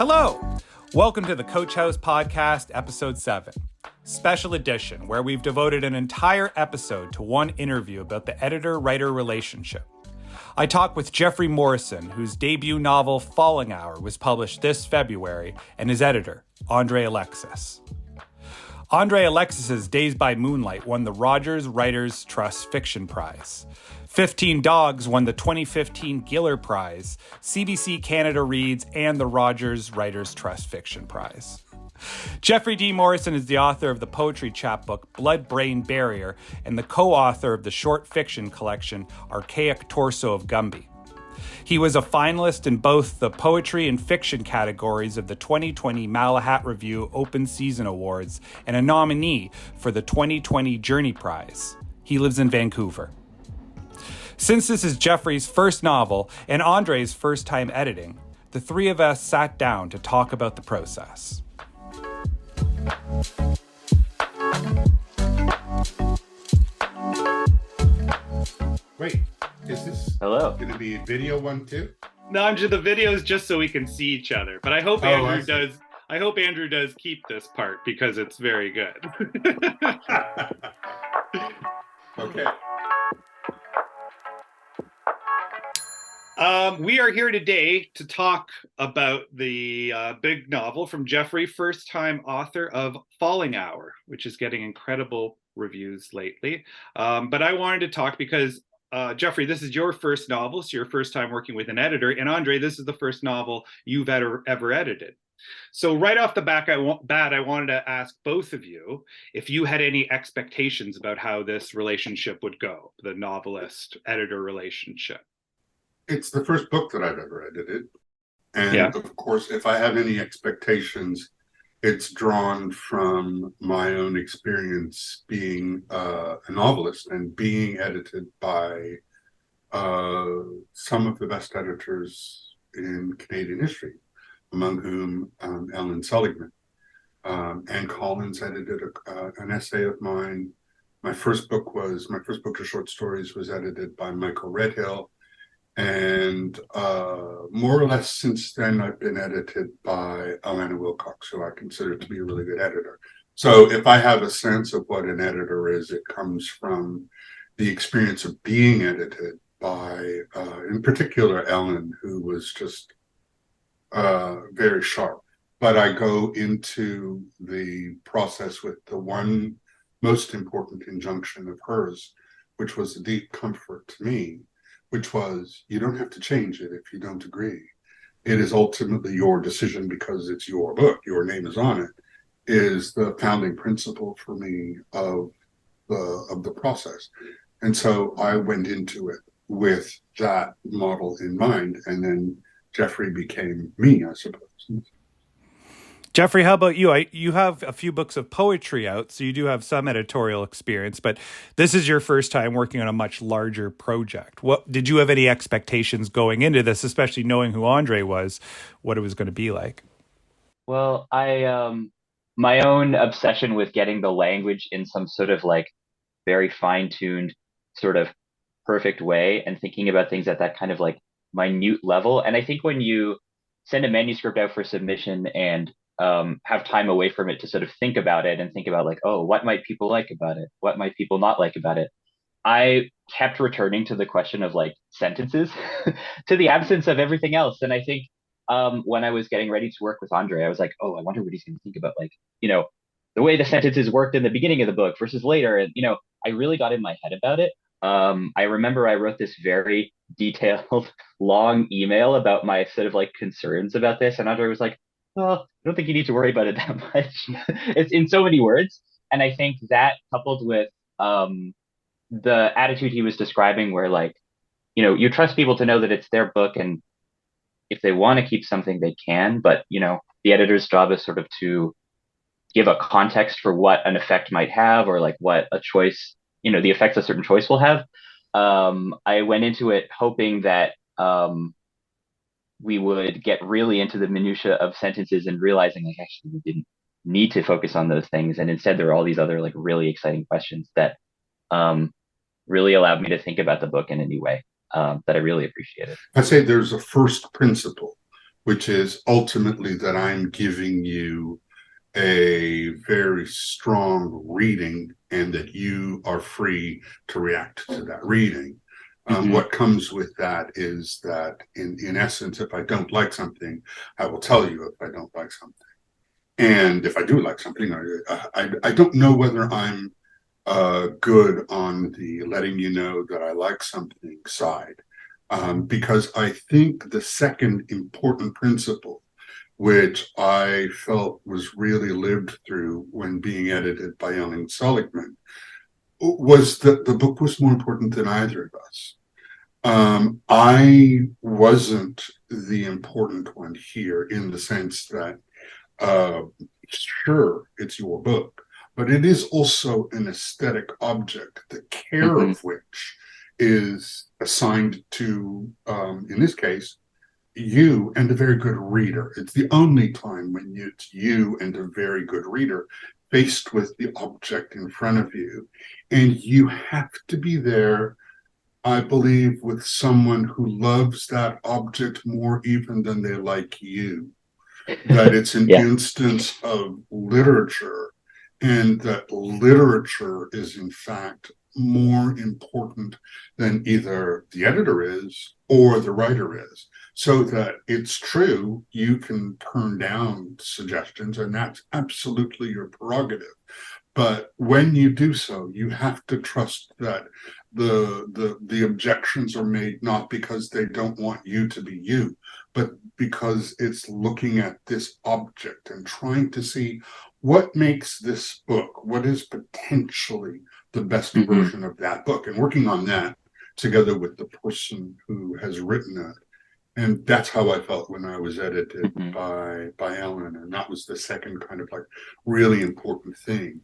Hello! Welcome to the Coach House Podcast, Episode 7, Special Edition, where we've devoted an entire episode to one interview about the editor-writer relationship. I talk with Geoffrey Morrison, whose debut novel, Falling Hour, was published this February, and his editor, André Alexis. André Alexis's Days by Moonlight won the Rogers Writers Trust Fiction Prize. 15 Dogs won the 2015 Giller Prize, CBC Canada Reads, and the Rogers Writers Trust Fiction Prize. Geoffrey D. Morrison is the author of the poetry chapbook Blood-Brain Barrier and the co-author of the short fiction collection Archaic Torso of Gumby. He was a finalist in both the poetry and fiction categories of the 2020 Malahat Review Open Season Awards and a nominee for the 2020 Journey Prize. He lives in Vancouver. Since this is Geoffrey's first novel and André's first time editing, the three of us sat down to talk about the process. Wait, is this going to be a video one too? No, the video is just so we can see each other. But I hope Andrew does. I hope Andrew does keep this part because it's very good. Okay. We are here today to talk about the big novel from Geoffrey, first-time author of Falling Hour, which is getting incredible reviews lately. But I wanted to talk because, Geoffrey, this is your first novel, so your first time working with an editor. And André, this is the first novel you've ever edited. So right off the bat, I wanted to ask both of you if you had any expectations about how this relationship would go, the novelist-editor relationship. It's the first book that I've ever edited. And Of course, if I have any expectations, it's drawn from my own experience being a novelist and being edited by some of the best editors in Canadian history, among whom Ellen Seligman. Anne Collins edited an essay of mine. My first book of short stories was edited by Michael Redhill. And more or less since then, I've been edited by Alana Wilcox, who I consider to be a really good editor. So if I have a sense of what an editor is, it comes from the experience of being edited by, in particular, Ellen, who was just very sharp. But I go into the process with the one most important injunction of hers, which was a deep comfort to me, which was, you don't have to change it if you don't agree. It is ultimately your decision because it's your book, your name is on it, is the founding principle for me of the process. And so I went into it with that model in mind, and then Geoffrey became me, I suppose. Geoffrey, how about you? You have a few books of poetry out, so you do have some editorial experience, but this is your first time working on a much larger project. What did you have any expectations going into this, especially knowing who André was, what it was going to be like? Well, I my own obsession with getting the language in some sort of like very fine-tuned, sort of perfect way, and thinking about things at that kind of like minute level. And I think when you send a manuscript out for submission and have time away from it to sort of think about it and think about like, oh, what might people like about it? What might people not like about it? I kept returning to the question of like sentences to the absence of everything else. And I think when I was getting ready to work with André, I was like, oh, I wonder what he's going to think about, like, the way the sentences worked in the beginning of the book versus later. And, I really got in my head about it. I remember I wrote this very detailed, long email about my sort of like concerns about this. And André was like, well, I don't think you need to worry about it that much. It's in so many words. And I think that coupled with the attitude he was describing where like, you trust people to know that it's their book, and if they want to keep something, they can. But, the editor's job is sort of to give a context for what an effect might have, or like what a choice, the effects a certain choice will have. I went into it hoping that we would get really into the minutia of sentences and realizing like actually we didn't need to focus on those things. And instead there were all these other like really exciting questions that really allowed me to think about the book in a new way that I really appreciated. I say there's a first principle which is ultimately that I'm giving you a very strong reading and that you are free to react to that reading. What comes with that is that in essence, if I don't like something, I will tell you if I don't like something. And if I do like something, I don't know whether I'm good on the letting you know that I like something side. Because I think the second important principle, which I felt was really lived through when being edited by Ellen Seligman, was that the book was more important than either of us. I wasn't the important one here in the sense that, sure, it's your book, but it is also an aesthetic object, the care of which is assigned to, in this case, you and a very good reader. It's the only time when it's you and a very good reader faced with the object in front of you. And you have to be there, I believe, with someone who loves that object more even than they like you. That it's an instance of literature, and that literature is in fact more important than either the editor is or the writer is. So that it's true, you can turn down suggestions, and that's absolutely your prerogative. But when you do so, you have to trust that the objections are made not because they don't want you to be you, but because it's looking at this object and trying to see what makes this book, what is potentially the best version of that book, and working on that together with the person who has written it. And that's how I felt when I was edited by Ellen, and that was the second kind of like really important thing.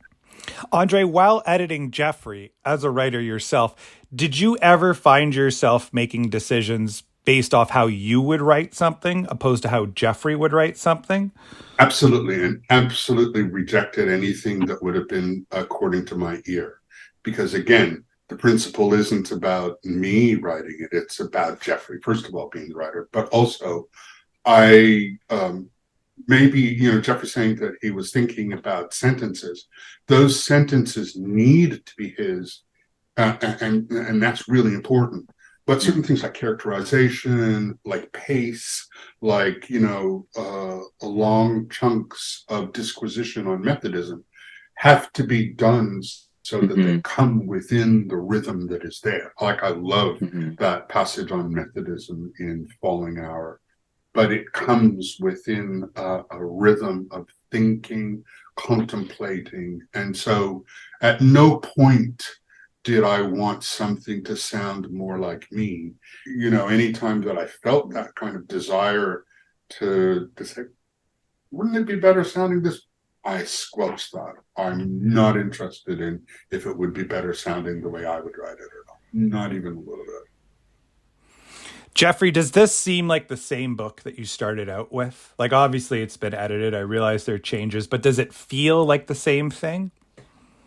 André, while editing Geoffrey, as a writer yourself, did you ever find yourself making decisions based off how you would write something opposed to how Geoffrey would write something? Absolutely, and absolutely rejected anything that would have been according to my ear. Because again, the principle isn't about me writing it, it's about Geoffrey, first of all, being the writer, but also maybe, Geoffrey saying that he was thinking about sentences. Those sentences need to be his, and that's really important. But certain things like characterization, like pace, like, long chunks of disquisition on Methodism have to be done so that they come within the rhythm that is there. Like I love that passage on Methodism in Falling Hour, but it comes within a rhythm of thinking, contemplating. And so at no point did I want something to sound more like me. Anytime that I felt that kind of desire to say, wouldn't it be better sounding this? I squelched that. I'm not interested in if it would be better sounding the way I would write it or not. Not even a little bit. Geoffrey, does this seem like the same book that you started out with? Like, obviously it's been edited. I realize there are changes, but does it feel like the same thing?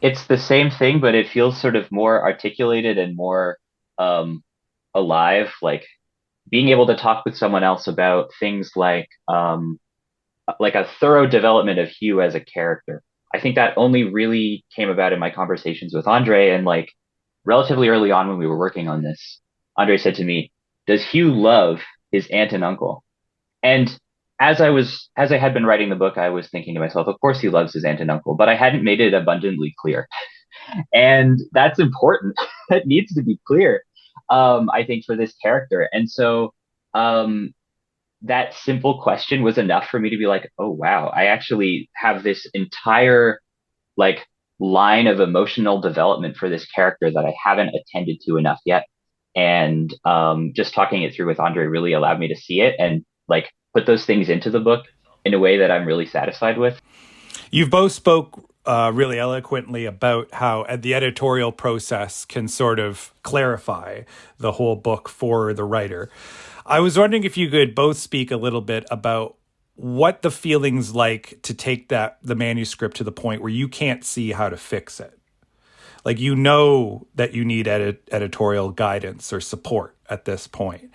It's the same thing, but it feels sort of more articulated and more alive. Like being able to talk with someone else about things like a thorough development of Hugh as a character. I think that only really came about in my conversations with André, and like relatively early on when we were working on this, André said to me, "Does Hugh love his aunt and uncle?" And as I had been writing the book, I was thinking to myself, of course he loves his aunt and uncle, but I hadn't made it abundantly clear. And that's important. That needs to be clear, I think, for this character. And so that simple question was enough for me to be like, oh, wow, I actually have this entire like line of emotional development for this character that I haven't attended to enough yet. And just talking it through with André really allowed me to see it and like put those things into the book in a way that I'm really satisfied with. You've both spoke really eloquently about how the editorial process can sort of clarify the whole book for the writer. I was wondering if you could both speak a little bit about what the feeling's like to take the manuscript to the point where you can't see how to fix it. Like, that you need editorial guidance or support at this point.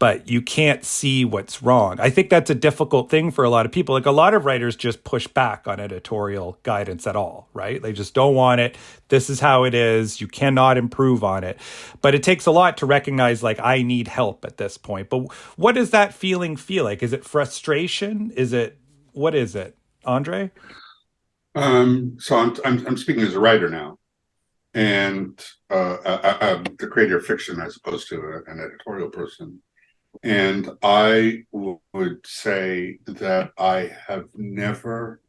but you can't see what's wrong. I think that's a difficult thing for a lot of people. Like a lot of writers just push back on editorial guidance at all, right? They just don't want it. This is how it is. You cannot improve on it. But it takes a lot to recognize, like, I need help at this point. But what does that feeling feel like? Is it frustration? What is it, Andre? So I'm speaking as a writer now, and the creator of fiction as opposed to an editorial person. And I would say that I have never,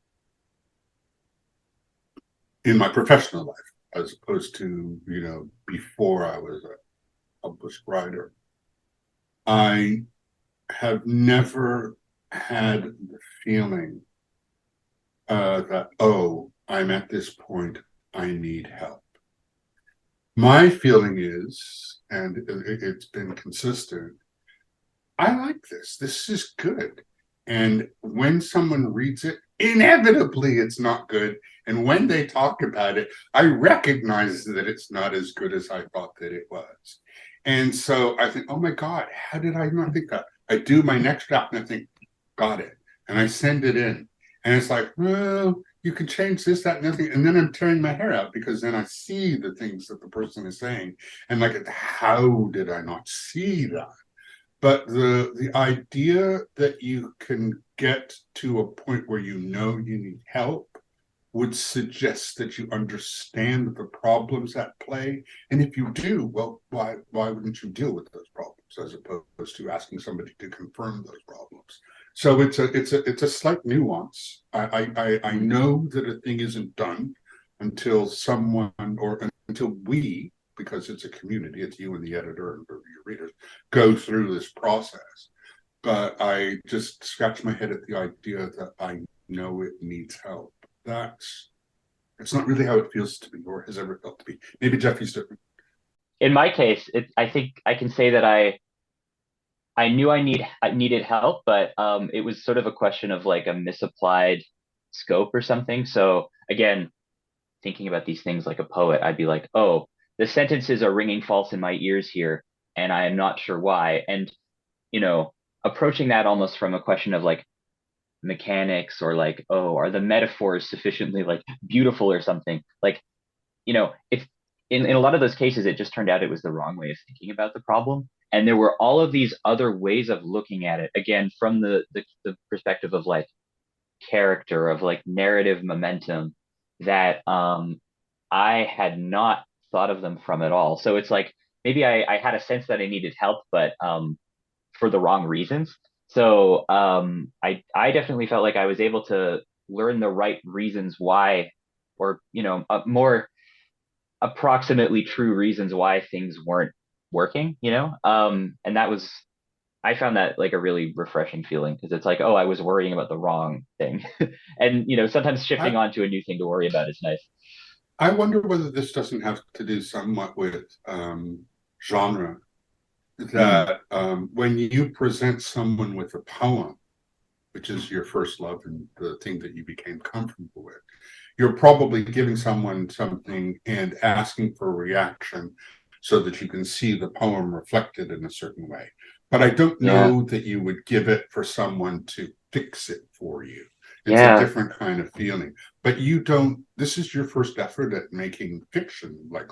in my professional life, as opposed to, before I was a published writer, I have never had the feeling that, oh, I'm at this point, I need help. My feeling is, and it's been consistent, I like this. This is good. And when someone reads it, inevitably it's not good. And when they talk about it, I recognize that it's not as good as I thought that it was. And so I think, oh my God, how did I not think that? I do my next draft and I think, got it. And I send it in. And it's like, well, you can change this, that, and nothing. And then I'm tearing my hair out because then I see the things that the person is saying. And like, how did I not see that? But the idea that you can get to a point where you need help would suggest that you understand the problems at play. And if you do, well, why wouldn't you deal with those problems as opposed to asking somebody to confirm those problems? So it's a slight nuance. I know that a thing isn't done until someone or until we, because it's a community, it's you and the editor and your readers, go through this process. But I just scratch my head at the idea that I know it needs help. It's not really how it feels to me or has ever felt to me. Maybe Geoffrey's different. In my case, I think I can say that I knew I needed help, but it was sort of a question of like a misapplied scope or something. So again, thinking about these things like a poet, I'd be like, oh, the sentences are ringing false in my ears here, and I am not sure why. And, approaching that almost from a question of like mechanics or like, oh, are the metaphors sufficiently like beautiful or something? Like, if in a lot of those cases, it just turned out it was the wrong way of thinking about the problem. And there were all of these other ways of looking at it, again, from the perspective of like character, of like narrative momentum, that I had not thought of them from at all. So it's like maybe I had a sense that I needed help, but for the wrong reasons. So I definitely felt like I was able to learn the right reasons why, or more approximately true reasons why things weren't working. And I found that like a really refreshing feeling because it's like, oh, I was worrying about the wrong thing, and sometimes shifting I, onto a new thing to worry about is nice. I wonder whether this doesn't have to do somewhat with genre. Mm, That when you present someone with a poem, which is your first love and the thing that you became comfortable with, you're probably giving someone something and asking for a reaction so that you can see the poem reflected in a certain way. But I don't yeah, know that you would give it for someone to fix it for you. It's a yeah, different kind of feeling. But you don't, this is your first effort at making fiction, like,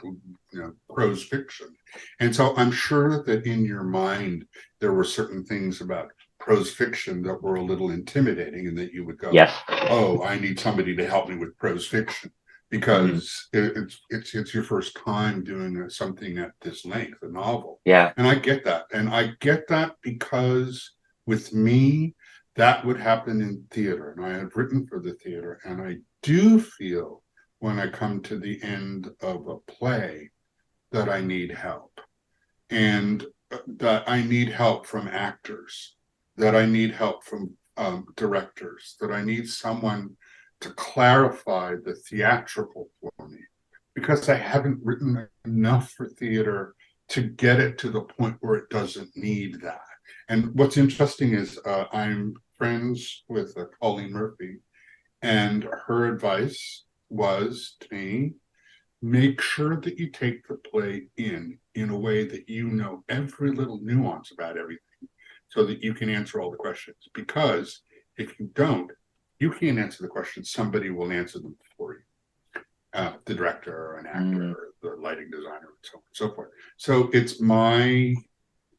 prose fiction. And so I'm sure that in your mind, there were certain things about prose fiction that were a little intimidating and that you would go, yes, oh, I need somebody to help me with prose fiction hmm, because it's your first time doing something at this length, a novel. yeah, And I get that. And I get that because with me, that would happen in theater. And I have written for the theater. And I do feel when I come to the end of a play that I need help. And that I need help from actors, that I need help from directors, that I need someone to clarify the theatrical for me because I haven't written enough for theater to get it to the point where it doesn't need that. And what's interesting is I'm friends with Colleen Murphy, and her advice was to me, make sure that you take the play in a way that you know every little nuance about everything so that you can answer all the questions. Because if you don't, you can't answer the questions. Somebody will answer them for you. The director or an actor or the lighting designer and so on and so forth. So it's my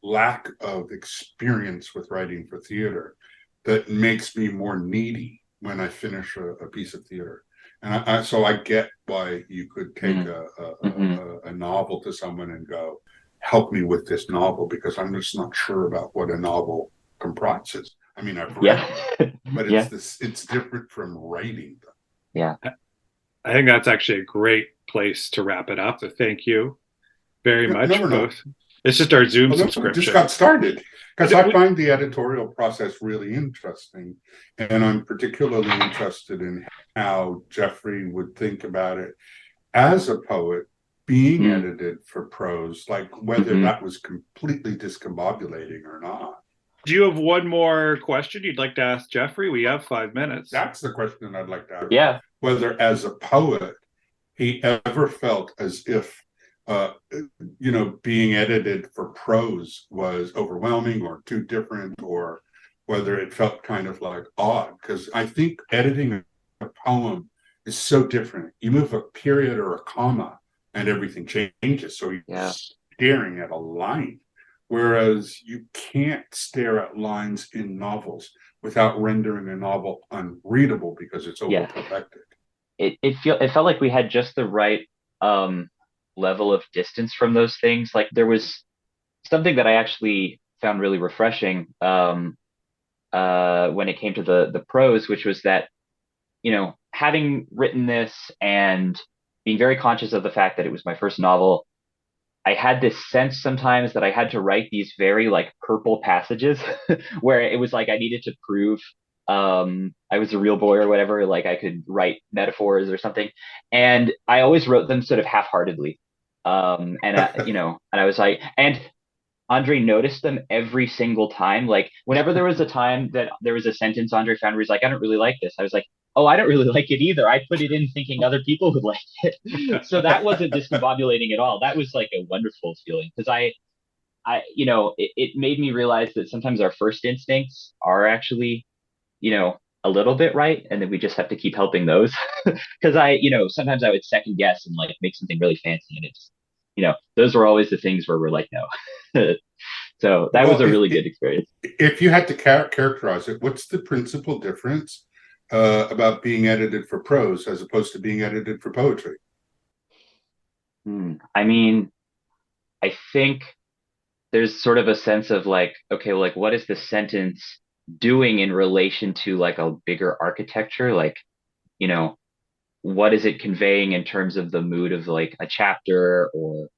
lack of experience with writing for theater that makes me more needy when I finish a piece of theater. And so I get why you could take a novel to someone and go, help me with this novel, because I'm just not sure about what a novel comprises. I mean, I've read it, but it's different from writing them. Yeah. I think that's actually a great place to wrap it up. So thank you very much, both. It's just our Zoom subscription. Just got started, because I find the editorial process really interesting, and I'm particularly interested in how Geoffrey would think about it as a poet being edited for prose, like whether that was completely discombobulating or not. Do you have one more question you'd like to ask Geoffrey? We have 5 minutes. That's the question I'd like to ask. Yeah. Whether as a poet, he ever felt as if being edited for prose was overwhelming or too different, or whether it felt kind of like odd. Because I think editing a poem is so different. You move a period or a comma and everything changes. So you're staring at a line. Whereas you can't stare at lines in novels without rendering a novel unreadable because it's over perfected. It felt like we had just the right level of distance from those things. Like there was something that I actually found really refreshing when it came to the prose, which was that, having written this and being very conscious of the fact that it was my first novel, I had this sense sometimes that I had to write these very like purple passages where it was like I needed to prove I was a real boy or whatever, like I could write metaphors or something. And I always wrote them sort of half-heartedly. And I was like, and André noticed them every single time. Like whenever there was a time that there was a sentence André found where he's like, I don't really like this, I was like, oh, I don't really like it either. I put it in thinking other people would like it. So that wasn't discombobulating at all. That was like a wonderful feeling, because it made me realize that sometimes our first instincts are actually, a little bit right, and then we just have to keep helping those. Because sometimes I would second guess and like make something really fancy, and it's, those were always the things where we're like, no. So that was a really good experience. If you had to characterize it, what's the principal difference about being edited for prose as opposed to being edited for poetry? I mean, I think there's sort of a sense of like, okay, like what is the sentence doing in relation to like a bigger architecture? Like, what is it conveying in terms of the mood of like a chapter, or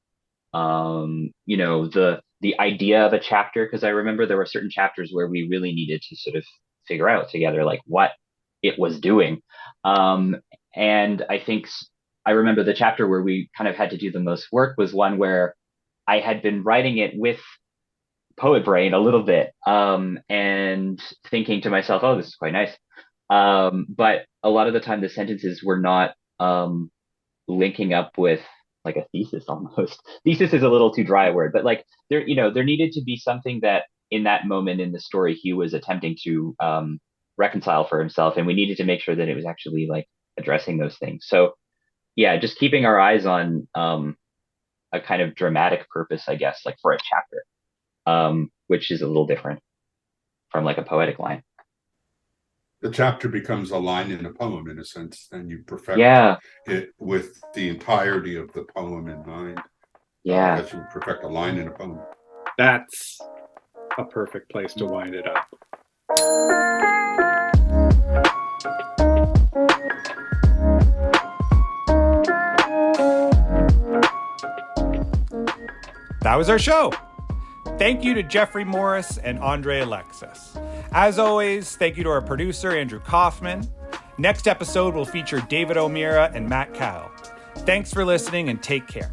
the idea of a chapter? Because I remember there were certain chapters where we really needed to sort of figure out together like what it was doing. And I remember the chapter where we kind of had to do the most work was one where I had been writing it with poet brain a little bit, and thinking to myself, oh, this is quite nice. But a lot of the time the sentences were not linking up with like a thesis almost. Thesis is a little too dry a word, but like there needed to be something that in that moment in the story he was attempting to reconcile for himself, and we needed to make sure that it was actually like addressing those things. So yeah, just keeping our eyes on a kind of dramatic purpose, I guess, like for a chapter, which is a little different from like a poetic line. The chapter becomes a line in a poem in a sense, and you perfect it with the entirety of the poem in mind. Yeah. As you perfect a line in a poem. That's a perfect place to wind it up. That was our show. Thank you to Geoffrey Morris and André Alexis. As always, thank you to our producer, Andrew Kaufman. Next episode will feature David O'Meara and Matt Cowell. Thanks for listening and take care.